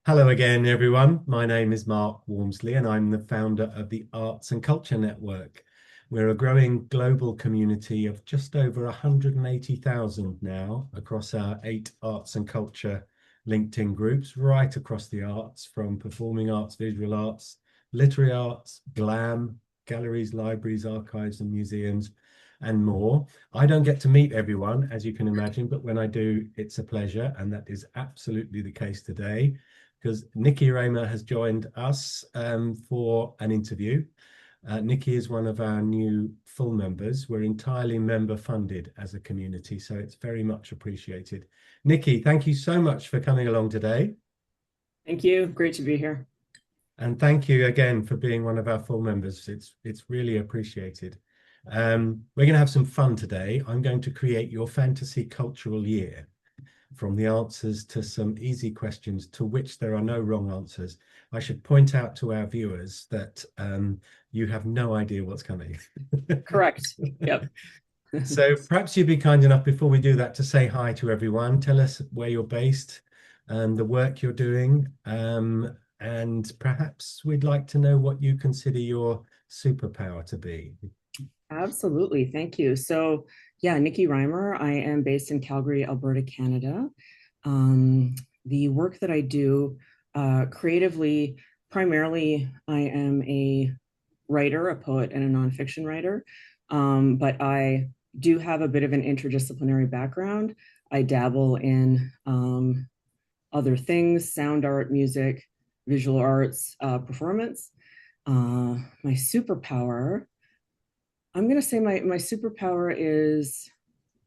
Hello again, everyone. My name is Mark Walmsley, and I'm the founder of the Arts and Culture Network. We're a growing global community of just over 180,000 now across our 8 arts and culture LinkedIn groups, right across the arts, from performing arts, visual arts, literary arts, glam, galleries, libraries, archives, and museums, and more. I don't get to meet everyone, as you can imagine, but when I do, it's a pleasure, and that is absolutely the case today because Nikki Reimer has joined us for an interview. Nikki is one of our new full members. We're entirely member funded as a community, so it's very much appreciated. Nikki, thank you so much for coming along today. Thank you. Great to be here. And thank you again for being one of our full members. It's really appreciated. We're going to have some fun today. I'm going to create your fantasy cultural year, from the answers to some easy questions to which there are no wrong answers. I should point out to our viewers that you have no idea what's coming. Correct. Yep. So perhaps you'd be kind enough before we do that to say hi to everyone. Tell us where you're based, the work you're doing, and perhaps we'd like to know what you consider your superpower to be. Absolutely. Thank you. So, yeah, Nikki Reimer. I am based in Calgary, Alberta, Canada. Um, the work that I do creatively, primarily, I am a writer, a poet, and a nonfiction writer. But I do have a bit of an interdisciplinary background. I dabble in other things: sound art, music, visual arts, performance. My superpower, I'm going to say my superpower is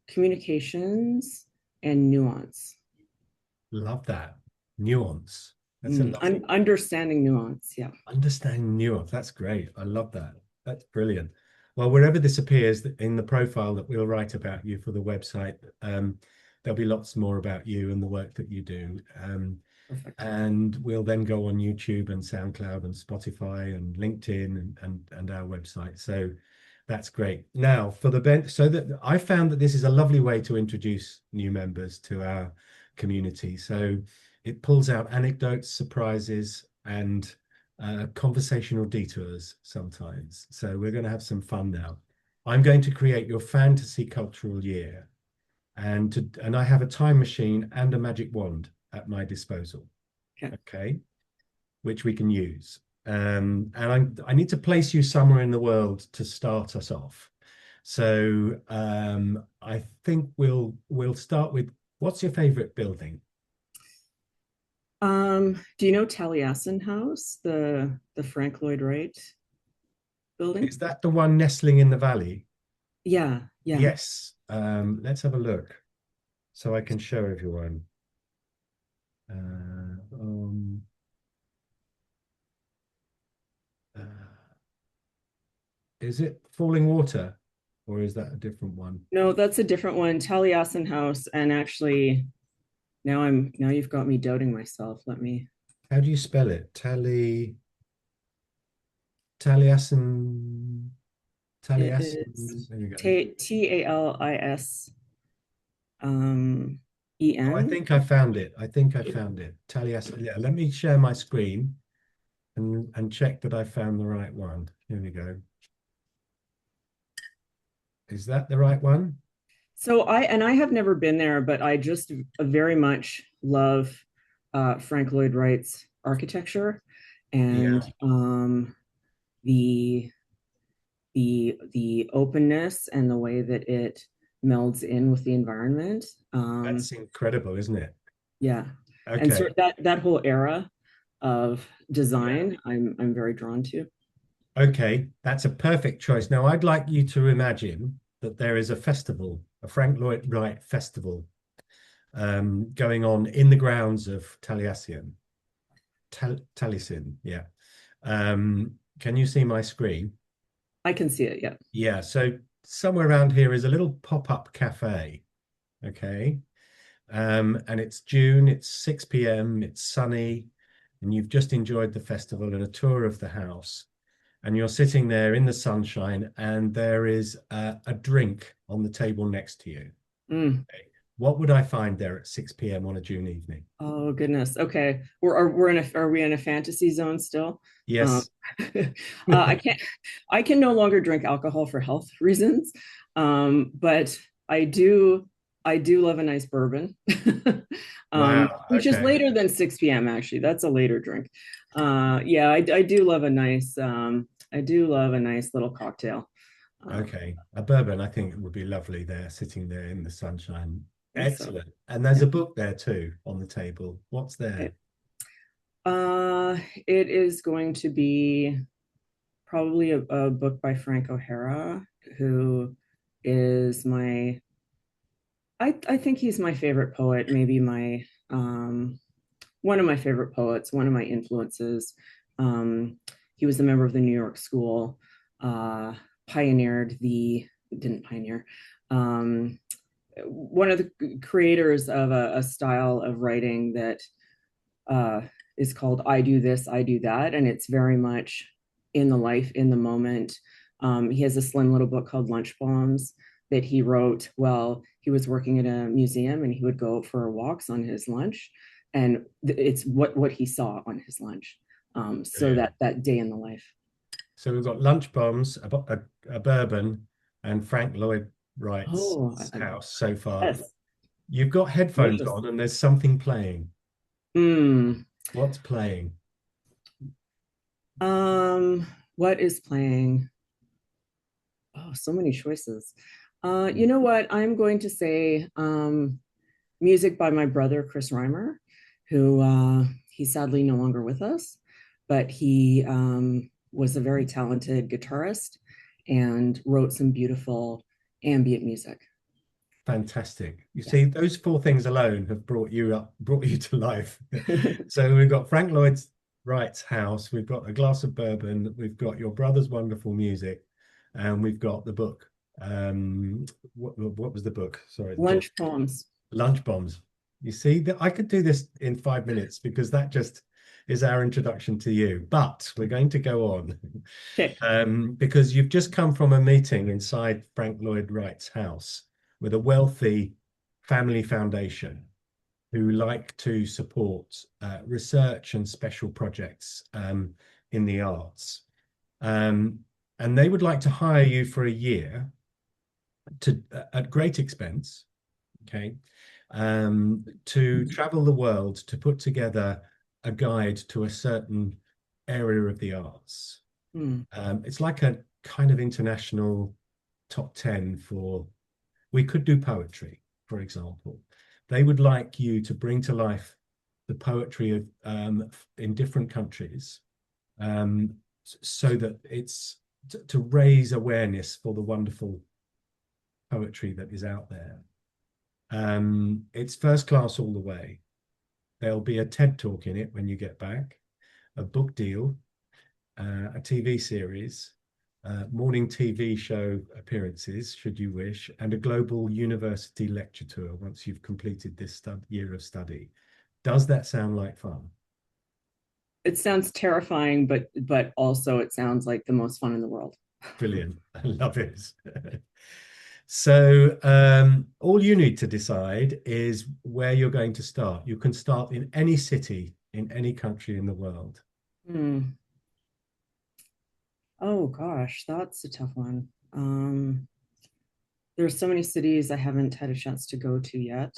communications and nuance. Love that. Nuance. That's a lovely Understanding nuance. Yeah. understanding nuance. That's great. I love that. That's brilliant. Well, wherever this appears in the profile that we'll write about you for the website, there'll be lots more about you and the work that you do. Perfect. And we'll then go on YouTube and SoundCloud and Spotify and LinkedIn and our website. So that's great. Now for the bench, so that I found that this is a lovely way to introduce new members to our community. So it pulls out anecdotes, surprises, and conversational detours sometimes. So we're going to have some fun now. I'm going to create your fantasy cultural year, and I have a time machine and a magic wand at my disposal. Okay. Okay, which we can use. I need to place you somewhere in the world to start us off. So I think we'll start with, what's your favorite building? Do you know Taliesin House, the Frank Lloyd Wright building? Is that the one nestling in the valley? Yeah, yeah. Yes. Let's have a look so I can show everyone. Uh, um, uh, is it Falling Water, or is that a different one? No, that's a different one. Taliesin House, and actually, now you've got me doubting myself. Let me. How do you spell it? Taliesin, It Taliesin. is There we go. Tales E Oh, I N. think I found it. I think I found it. Taliesin. Yeah, let me share my screen and check that I found the right one. Here we go. Is that the right one? So I have never been there, but I just very much love Frank Lloyd Wright's architecture Yeah, and the the openness and the way that it melds in with the environment. that's incredible, isn't it? Yeah, and Okay. sort of that whole era of Yeah. design, I'm very drawn to. Okay, that's a perfect choice. Now, I'd like you to imagine that there is a festival, a Frank Lloyd Wright festival, going on in the grounds of Taliesin. Taliesin, yeah. Can you see my screen? I can see it. Yeah. Yeah, so somewhere around here is a little pop-up cafe. Okay. And it's June, it's 6 p.m., it's sunny, and you've just enjoyed the festival and a tour of the house. And you're sitting there in the sunshine, and there is a drink on the table next to you. Mm, Okay. What would I find there at 6 p.m. on a June evening? Oh goodness. Okay. Are we in a fantasy zone still? Um, Yes. I can't I can no longer drink alcohol for health reasons. But I do I do love a nice bourbon. Wow. Which is Okay. later than 6 p.m. actually. That's a later drink. Yeah, I do love a nice I do love a nice little cocktail. Um, Okay. A bourbon, I think it would be lovely there, sitting there in the sunshine. I think so. Excellent. And there's Yeah. a book there too on the table. What's there? It, uh, it is going to be probably a book by Frank O'Hara, who is I think he's my favorite poet, maybe my one of my favorite poets, one of my influences. Um, he was a member of the New York School, uh, pioneered the didn't pioneer one of the creators of a style of writing that uh, is called I Do This, I Do That. And it's very much in the life, in the moment. He has a slim little book called Lunch Bombs that he wrote while he was working at a museum, and he would go for walks on his lunch. And it's what he saw on his lunch. So Brilliant. that day in the life. So we've got lunch bombs, a bourbon, and Frank Lloyd Wright's Oh, house so far. yes, You've got headphones delicious. on and there's something playing. Mm. What's playing? Um, what is playing? Oh, so many choices. You Hmm. know what? I'm going to say music by my brother, Chris Reimer, who he's sadly no longer with us, but he was a very talented guitarist and wrote some beautiful ambient music. Fantastic. You Yeah. see, those four things alone have brought you to life. So we've got Frank Lloyd Wright's house, we've got a glass of bourbon, we've got your brother's wonderful music, and we've got the book. What was the book? Sorry, the book. Lunch poems. Lunch bombs. You see, that I could do this in 5 minutes because that just is our introduction to you. But we're going to go on Okay. because you've just come from a meeting inside Frank Lloyd Wright's house with a wealthy family foundation who like to support research and special projects in the arts. Um, and they would like to hire you for a year to at great expense, okay, to travel the world to put together a guide to a certain area of the arts. Hmm. It's like a kind of international top 10 for, we could do poetry, for example. They would like you to bring to life the poetry of in different countries, um, so that it's to raise awareness for the wonderful poetry that is out there. It's first class all the way. There'll be a TED talk in it when you get back, a book deal, a TV series, morning TV show appearances, should you wish, and a global university lecture tour once you've completed this year of study. Does that sound like fun? It sounds terrifying, but also it sounds like the most fun in the world. Brilliant. I love it. So all you need to decide is where you're going to start. You can start in any city in any country in the world. Hmm. Oh gosh, that's a tough one. There's so many cities I haven't had a chance to go to yet.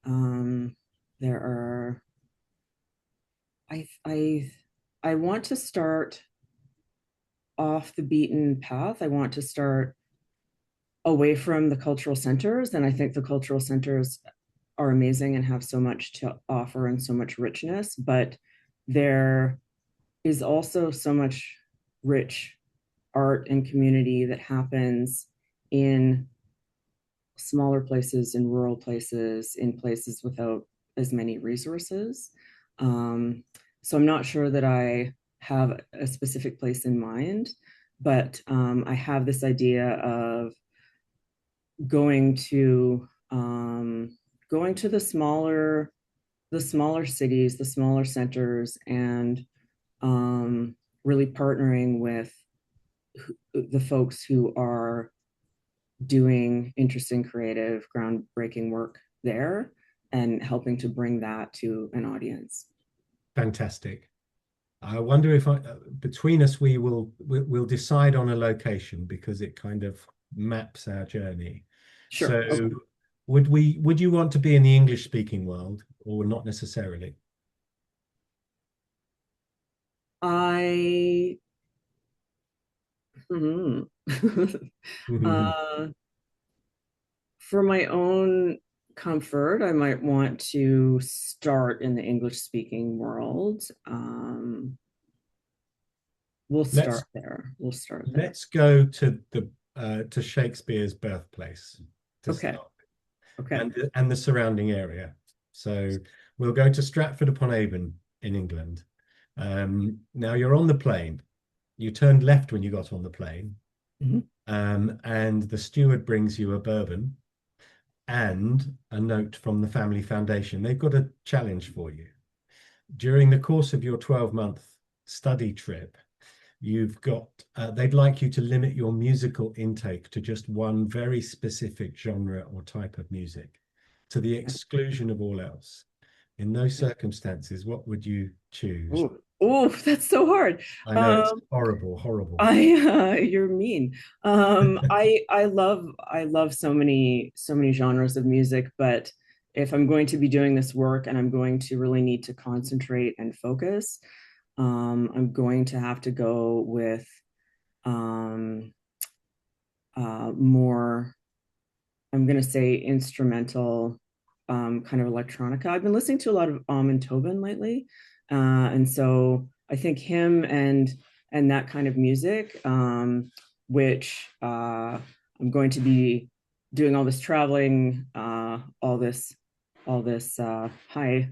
Um, there are I I I want to start off the beaten path. I want to start away from the cultural centers, and I think the cultural centers are amazing and have so much to offer and so much richness, but there is also so much rich art and community that happens in smaller places, in rural places, in places without as many resources. Um, so I'm not sure that I have a specific place in mind, but I have this idea of going to going to the smaller cities, the smaller centers, and really partnering with the folks who are doing interesting, creative, groundbreaking work there and helping to bring that to an audience. Fantastic. I wonder if between us we'll decide on a location because it kind of maps our journey. Sure. So Okay. would you want to be in the English speaking world or not necessarily? I hmm. uh, for my own comfort, I might want to start in the English speaking world. We'll Let's start there. We'll start there. let's go to Shakespeare's birthplace to Okay. start Okay. and the surrounding area. So we'll go to Stratford upon Avon in England. Now you're on the plane. You turned left when you got on the plane, Mhm. and the steward brings you a bourbon and a note from the Family Foundation. They've got a challenge for you. During the course of your 12-month study trip, they'd like you to limit your musical intake to just one very specific genre or type of music, to the exclusion of all else. In those circumstances, what would you choose? Oh, oh, that's so hard. I know it's Um, horrible, horrible. you're mean. I love so many genres of music, but if I'm going to be doing this work and I'm going to really need to concentrate and focus, I'm going to have to go with um, more, I'm going to say instrumental, kind of electronica. I've been listening to a lot of and Tobin lately, and so I think him and that kind of music, which I'm going to be doing all this traveling, all this high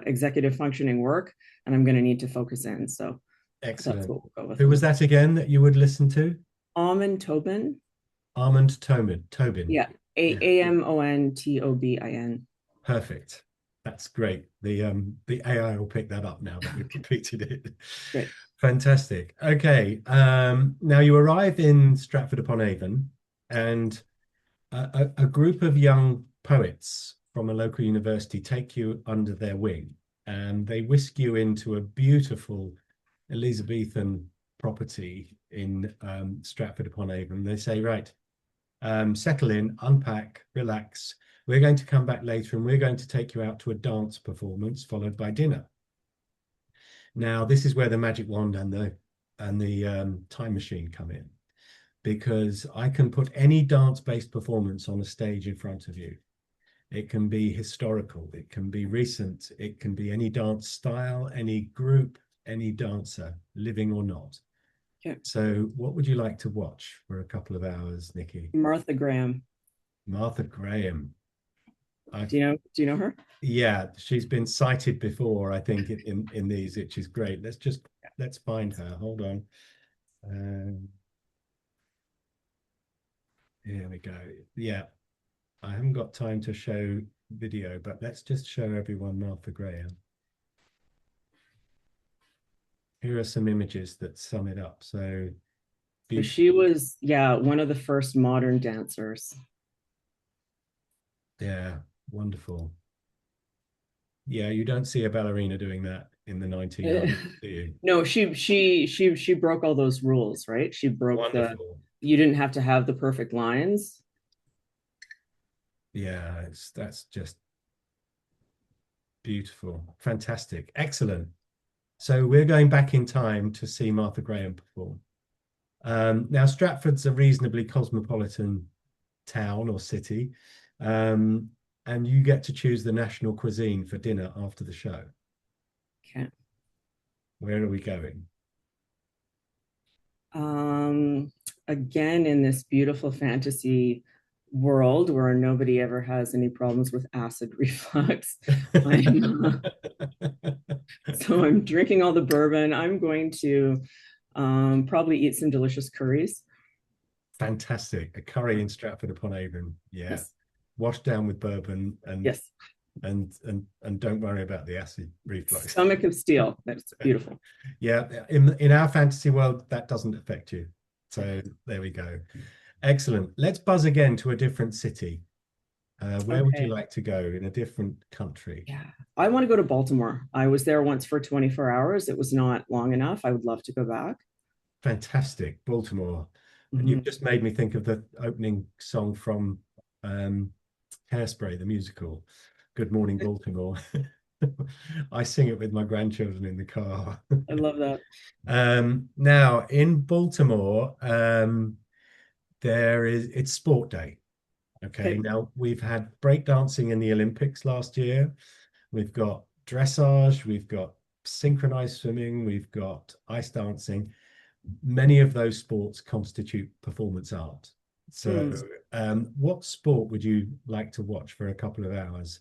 executive functioning work, and I'm going to need to focus in. So that's Excellent. what we'll go with. Who was that again that you would listen to? Almond Tobin. Armand Tobin. Yeah. Yeah, Amontobin. perfect. That's great. The AI will pick that up now that we've repeated it. Great. Fantastic. Okay. Now you arrive in Stratford upon Avon, and a group of young poets from a local university take you under their wing, and they whisk you into a beautiful Elizabethan property in Stratford upon Avon. They say, right, settle in, unpack, relax. We're going to come back later and we're going to take you out to a dance performance followed by dinner. Now, this is where the magic wand and the time machine come in, because I can put any dance-based performance on a stage in front of you. It can be historical, it can be recent, it can be any dance style, any group, any dancer, living or not. Yeah. So what would you like to watch for a couple of hours, Nikki? Martha Graham. Martha Graham. I've Do you know her? Yeah, she's been cited before, I think, in these, which is great. Let's find her. Hold on. Here we go. Yeah, I haven't got time to show video, but let's just show everyone Martha Graham. Here are some images that sum it up. So So she was, yeah, one of the first modern dancers. yeah, wonderful. Yeah, you don't see a ballerina doing that in the 1900s, do you? No, she broke all those rules, right? She broke the, Wonderful. you didn't have to have the perfect lines. Yeah, that's just beautiful. Fantastic. Excellent. So we're going back in time to see Martha Graham perform. Now, Stratford's a reasonably cosmopolitan town or city, and you get to choose the national cuisine for dinner after the show. Okay. Where are we going? Um, Again, in this beautiful fantasy world where nobody ever has any problems with acid reflux, I'm so I'm drinking all the bourbon. I'm going to probably eat some delicious curries. Fantastic. A curry in Stratford upon Avon. Yeah. Yes. Washed down with bourbon and Yes. don't worry about the acid reflux. Stomach of steel. That's beautiful. Yeah, in our fantasy world, that doesn't affect you. So there we go. Excellent. Let's buzz again to a different city. Where would you Okay. like to go in a different country? Yeah. I want to go to Baltimore. I was there once for 24 hours. It was not long enough. I would love to go back. Fantastic, Baltimore. And you've Mhm. just made me think of the opening song from um, Hairspray, the musical, Good Morning, Baltimore. I sing it with my grandchildren in the car. I love that. Now, in Baltimore, it's sport day. Okay, Okay. now we've had breakdancing in the Olympics last year. We've got dressage, we've got synchronized swimming, we've got ice dancing. Many of those sports constitute performance art. So, Hmm. what sport would you like to watch for a couple of hours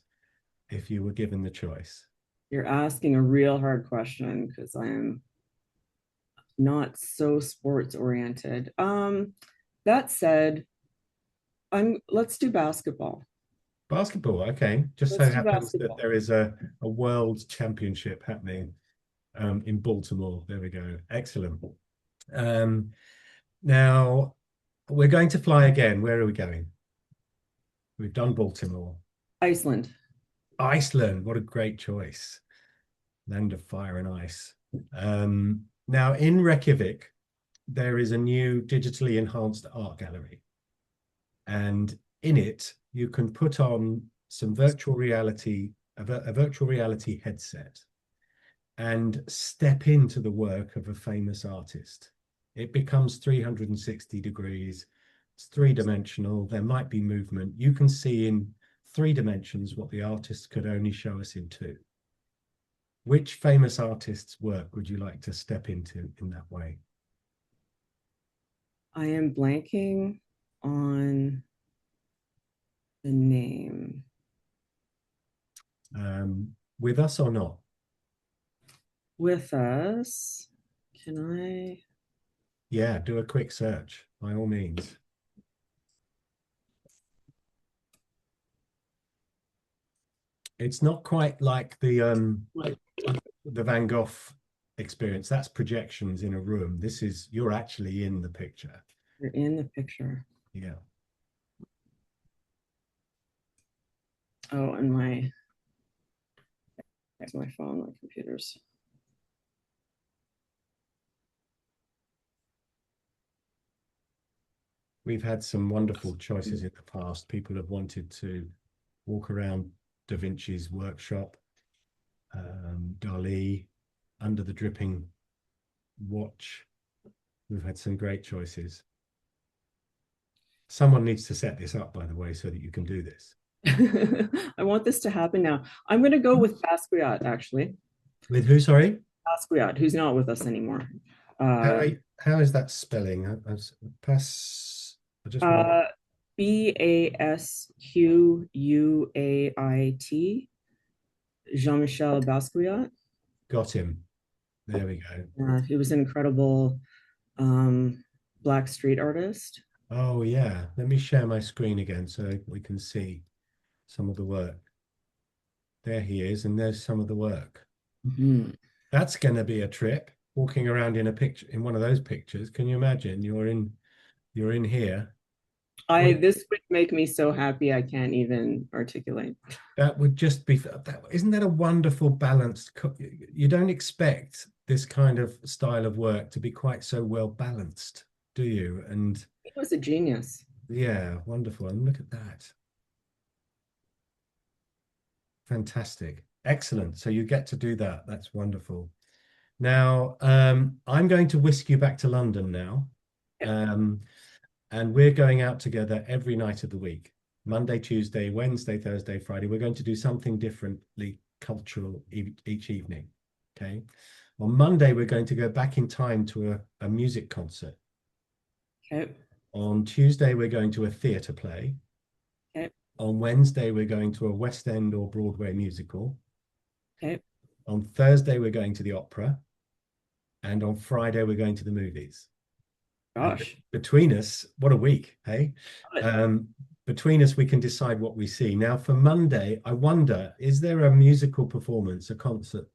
if you were given the choice? You're asking a real hard question because I am not so sports oriented. That said, let's do basketball. Basketball, okay. Just so Let's do happens that basketball. there is a world championship happening in Baltimore. There we go. Excellent. Um, Now we're going to fly again. Where are we going? We've done Baltimore. Iceland. Iceland, what a great choice. Land of fire and ice. Now in Reykjavik, there is a new digitally enhanced art gallery. And in it, you can put on some virtual reality, a virtual reality headset and step into the work of a famous artist. It becomes 360 degrees. It's three-dimensional. There might be movement. You can see in 3 dimensions what the artist could only show us in two. Which famous artist's work would you like to step into in that way? I am blanking on the name. With us or not? With us. Can I? Yeah, do a quick search by all means. It's not quite like the Van Gogh experience. That's projections in a room. This is you're actually in the picture. You're in the picture. Yeah. Oh, and my phone, my computers. We've had some wonderful choices in the past. People have wanted to walk around Da Vinci's workshop, Dali, under the dripping watch. We've had some great choices. Someone needs to set this up, by the way, so that you can do this. I want this to happen now. I'm going to go with Basquiat, actually. With who, sorry? Basquiat, who's not with us anymore. How, Uh, how is that spelling? I just want to. uh, Basquait, Jean-Michel Basquiat. Got him. There we go. He was an incredible Black street artist. Oh, yeah. Let me share my screen again so we can see some of the work. There he is, and there's some of the work. Mhm. That's going to be a trip, walking around in a picture in one of those pictures. Can you imagine? You're in here. What This would make me so happy I can't even articulate. that would just be isn't that a wonderful balanced you don't expect this kind of style of work to be quite so well balanced, do you? And He was a genius. yeah, wonderful. And look at that. Fantastic. Excellent. So you get to do that. That's wonderful. Now, I'm going to whisk you back to London now. Um, and we're going out together every night of the week. Monday, Tuesday, Wednesday, Thursday, Friday. We're going to do something differently cultural each evening. Okay. On Monday, we're going to go back in time to a music concert. Okay. On Tuesday, we're going to a theatre play. Okay. On Wednesday, we're going to a West End or Broadway musical. Okay. On Thursday, we're going to the opera. And on Friday, we're going to the movies. And Gosh. between us, what a week, hey? Um, Between us, we can decide what we see. Now, for Monday, I wonder, is there a musical performance, a concert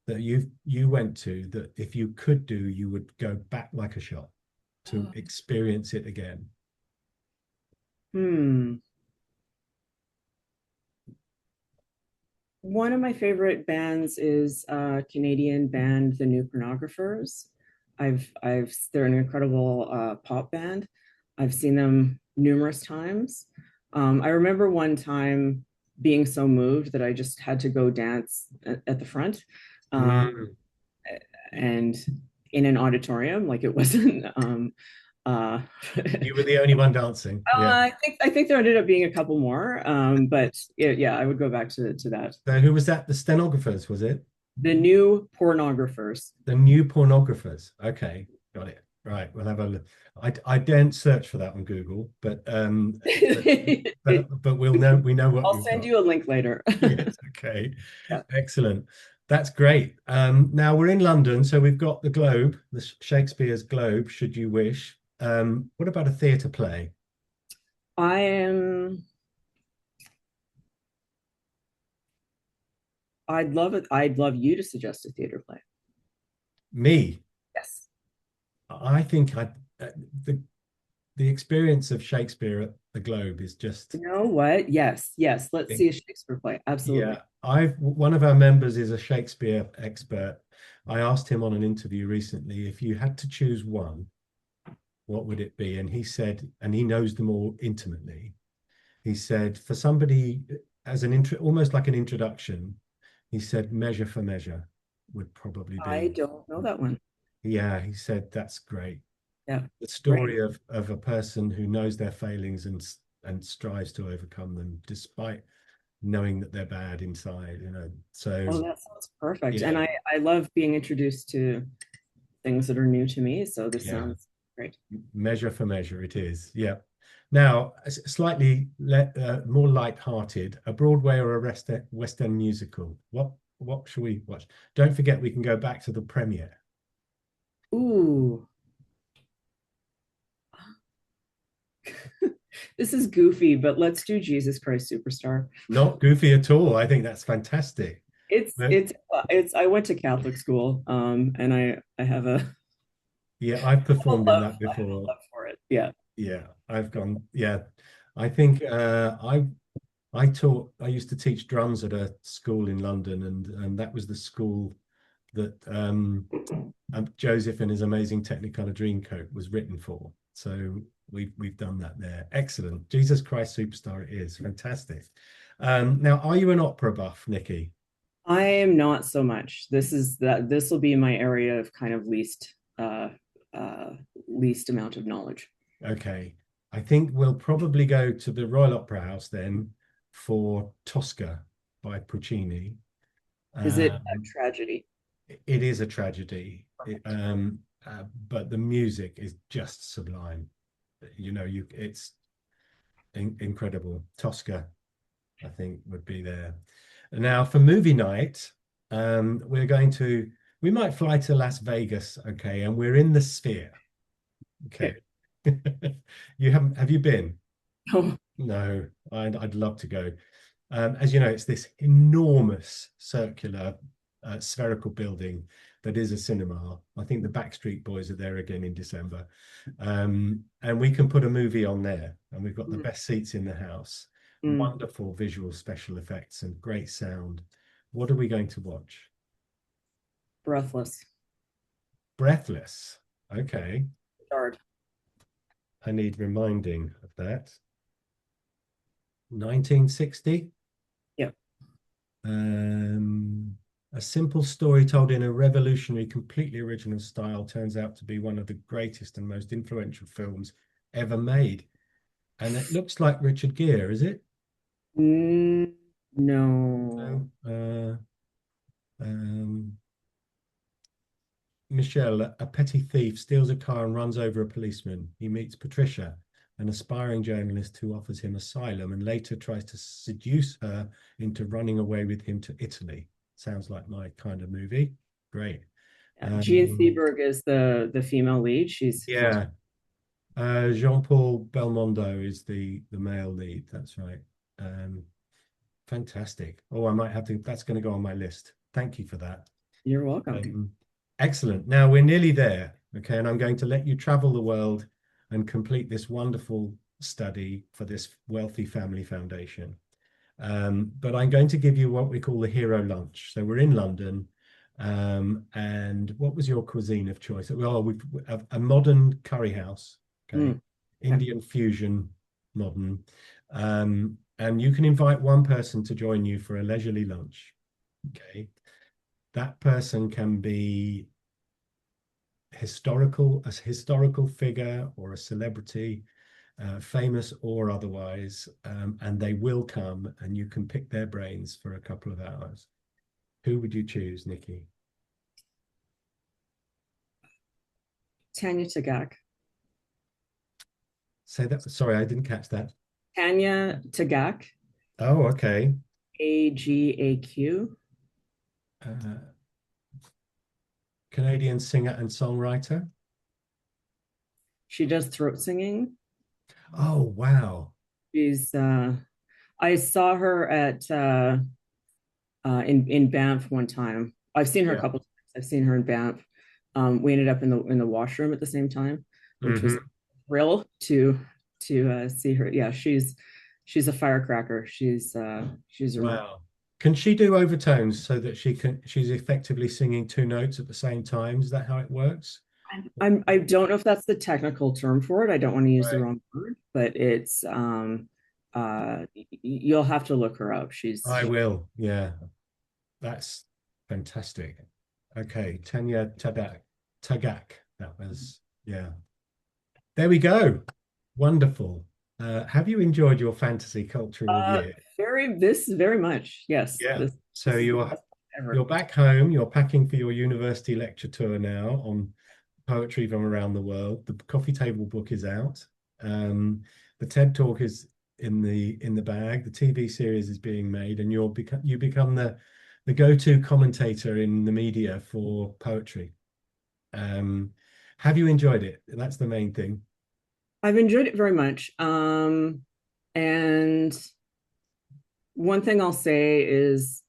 that you went to that if you could do, you would go back like a shot to experience it again? Hmm. One of my favorite bands is a Canadian band, the New Pornographers. They're an incredible pop band. I've seen them numerous times. I remember one time being so moved that I just had to go dance at the front, Mm. and in an auditorium, like it wasn't. Uh, You were the only one dancing. Yeah. I think there ended up being a couple more, but yeah, I would go back to that. So who was that? The stenographers, was it? The New Pornographers. The new pornographers. Okay, got it. Right, we'll have a look. I don't search for that on Google, but but we'll know we know what I'll we've send got. you a link later. Yes, okay. Yeah. Excellent. That's great. Now we're in London, so we've got the Globe, the Shakespeare's Globe, should you wish. What about a theatre play? I am. I'd love it. I'd love you to suggest a theater play. Me. Yes. I think uh, the the experience of Shakespeare at the Globe is just You know what? Yes. Yes. Let's see a Shakespeare play. Absolutely. yeah. I've one of our members is a Shakespeare expert. I asked him on an interview recently, if you had to choose one, what would it be? And he said, and he knows them all intimately. He said, for somebody as an intro, almost like an introduction, he said, Measure for Measure would probably I be. don't know that one. Yeah, he said that's great. Yeah. The Right. story of a person who knows their failings and strives to overcome them despite knowing that they're bad inside, you know. So Oh, that sounds perfect. And yeah, I love being introduced to things that are new to me. So this yeah. sounds great. Measure for Measure it is. Yeah. Now, slightly more light-hearted, a Broadway or a West End musical. What should we watch? Don't forget, we can go back to the premiere. Ooh, this is goofy, but let's do Jesus Christ Superstar. Not goofy at all. I think that's fantastic. It's But it's it's I went to Catholic school, and I have a yeah, I've performed in that I have a before. love for it. Yeah. Yeah, I've gone. Yeah, I think I used to teach drums at a school in London, and that was the school that Joseph and his amazing Technicolor Dreamcoat was written for. So we've done that there. Excellent. Jesus Christ Superstar it is. Fantastic. Now, are you an opera buff, Nikki? I am not so much. This will be my area of kind of least amount of knowledge. Okay. I think we'll probably go to the Royal Opera House then for Tosca by Puccini. Is it a Um, tragedy? it is a tragedy, but the music is just sublime. You know, it's incredible. Tosca, I think, would be there. Now, for movie night, we might fly to Las Vegas, okay, and we're in the Sphere, okay. Okay. Have you been? Oh, No, I'd love to go. As you know, it's this enormous circular spherical building that is a cinema. I think the Backstreet Boys are there again in December. And we can put a movie on there, and we've got the mm, best seats in the house. mm, Wonderful visual special effects and great sound. What are we going to watch? breathless. Breathless. Okay. Hard. I need reminding of that. 1960. Yeah. A simple story told in a revolutionary, completely original style turns out to be one of the greatest and most influential films ever made. And it looks like Richard Gere, is it? No. No. Um, Michelle, a petty thief, steals a car and runs over a policeman. He meets Patricia, an aspiring journalist who offers him asylum and later tries to seduce her into running away with him to Italy. Sounds like my kind of movie. Great. Yeah. Jean Um, Seberg is the female lead. She's fantastic. yeah, Jean-Paul Belmondo is the male lead. That's right. Um, fantastic. Oh, I might have to. That's going to go on my list. Thank you for that. You're welcome. Um, Excellent. Now we're nearly there. Okay, and I'm going to let you travel the world and complete this wonderful study for this Wealthy Family Foundation. But I'm going to give you what we call the hero lunch. So we're in London. And what was your cuisine of choice? Well, we've a modern curry house, okay, Mm, okay. Indian fusion, modern. And you can invite one person to join you for a leisurely lunch. Okay. That person can be a historical figure or a celebrity, famous or otherwise, and they will come and you can pick their brains for a couple of hours. Who would you choose, Nikki? Tanya Tagak. Say that. Sorry, I didn't catch that. Tanya Tagak, Oh, okay. AGAQ. Uh, Canadian singer and songwriter. She does throat singing. Oh, wow. She's I saw her at in Banff one time. I've seen her a Yeah. couple times. I've seen her in Banff. We ended up in the washroom at the same time, which was a Hmm. thrill to see her. Yeah, she's a firecracker. She's remarkable. Wow. Can she do overtones so that she's effectively singing two notes at the same time? Is that how it works? I don't know if that's the technical term for it. I don't want to use the Right. wrong word, but it's you'll have to look her up. I will. Yeah. That's fantastic. Okay, Tanya Tagak. That was, yeah. There we go. Wonderful. Have you enjoyed your fantasy cultural uh year? very much. Yes, Yeah. So this is the you're best ever. you're back home, you're packing for your university lecture tour now on poetry from around the world. The coffee table book is out. The TED talk is in the bag. The TV series is being made, and you become the go-to commentator in the media for poetry. Um, have you enjoyed it? That's the main thing. I've enjoyed it very much. And one thing I'll say is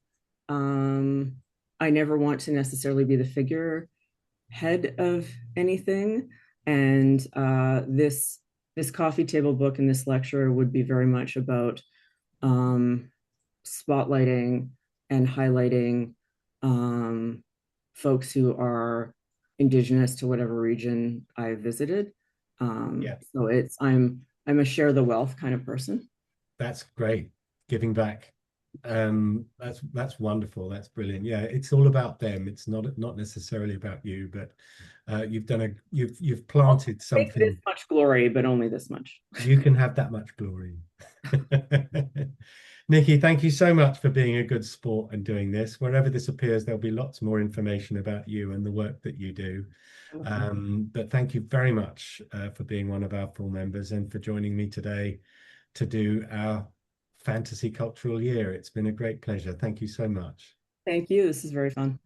um I never want to necessarily be the figure head of anything. And this coffee table book and this lecture would be very much about um, spotlighting and highlighting um, folks who are indigenous to whatever region I visited. Yeah, So I'm a share the wealth kind of person. that's great. Giving back. That's wonderful. That's brilliant. Yeah, it's all about them. It's not necessarily about you, but you've I'll planted take this something. much glory, but only this much. You can have that much glory. Nikki, thank you so much for being a good sport and doing this. Wherever this appears, there'll be lots more information about you and the work that you do. But thank you very much for being one of our full members and for joining me today to do our fantasy cultural year. It's been a great pleasure. Thank you so much. Thank you. This is very fun.